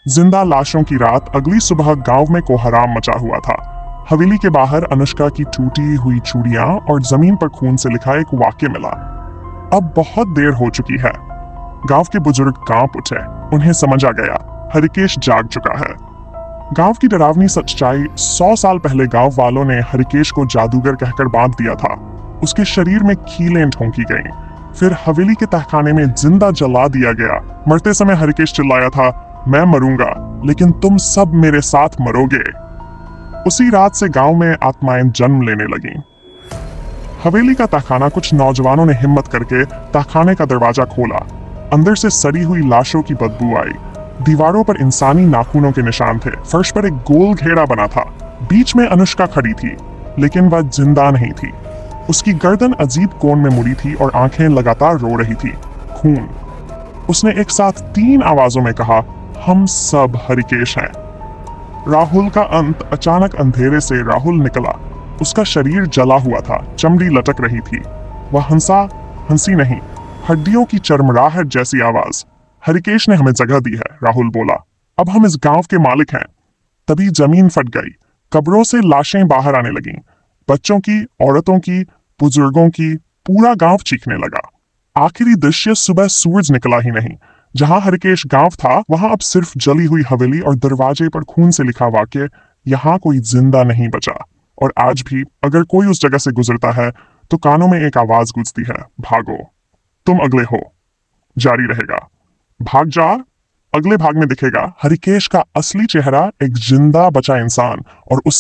जिंदा लाशों की रात। अगली सुबह गांव में कोहराम मचा हुआ था। हवेली के बाहर अनुष्का की टूटी हुई चूड़ियां और जमीन पर खून से लिखा एक वाक्य मिला। अब बहुत देर हो चुकी है। गांव के बुजुर्ग कांप उठे। उन्हें समझ आ गया, हरिकेश जाग चुका है। गांव की डरावनी सच्चाई। 100 साल पहले गांव वालों ने हरिकेश को जादूगर कहकर बांध दिया था। उसके शरीर में कीलें ठोंकी गईं। फिर हवेली के तहखाने में जिंदा जला दिया गया। मरते समय हरिकेश चिल्लाया था, मैं मरूंगा, लेकिन तुम सब मेरे साथ मरोगे। उसी रात से गांव में आत्माएं जन्म लेने लगीं। हवेली का तहखाना। कुछ नौजवानों ने हिम्मत करके तहखाने का दरवाजा खोला। अंदर से सड़ी हुई लाशों की बदबू आई। दीवारों पर इंसानी नाखूनों के निशान थे। फर्श पर एक गोल घेरा बना था। बीच में अनुष्का खड़ी थी, लेकिन वह जिंदा नहीं थी। उसकी गर्दन अजीब कोण में मुड़ी थी और आंखें लगातार रो रही थी। खून। उसने एक साथ 3 आवाजों में कहा, हम सब हरिकेश हैं। राहुल का अंत। अचानक अंधेरे से राहुल निकला। उसका शरीर जला हुआ था, चमड़ी लटक रही थी। वह हंसी नहीं, हड्डियों की चरमराहट जैसी आवाज। हरिकेश ने हमें जगह दी है, राहुल बोला। अब हम इस गांव के मालिक हैं। तभी जमीन फट गई। कब्रों से लाशें बाहर आने लगीं। बच्चों की, औरतों की, बुजुर्गों की। पूरा गांव चीखने लगा। आखिरी दृश्य। सुबह सूरज निकला ही नहीं। जहां हरिकेश गांव था, वहां अब सिर्फ जली हुई हवेली और दरवाजे पर खून से लिखा वाक्य, यहाँ कोई जिंदा नहीं बचा। और आज भी अगर कोई उस जगह से गुजरता है तो कानों में एक आवाज गूंजती है, भागो, तुम अगले हो। जारी रहेगा। भाग जा। अगले भाग में दिखेगा हरिकेश का असली चेहरा, एक जिंदा बचा इंसान और उस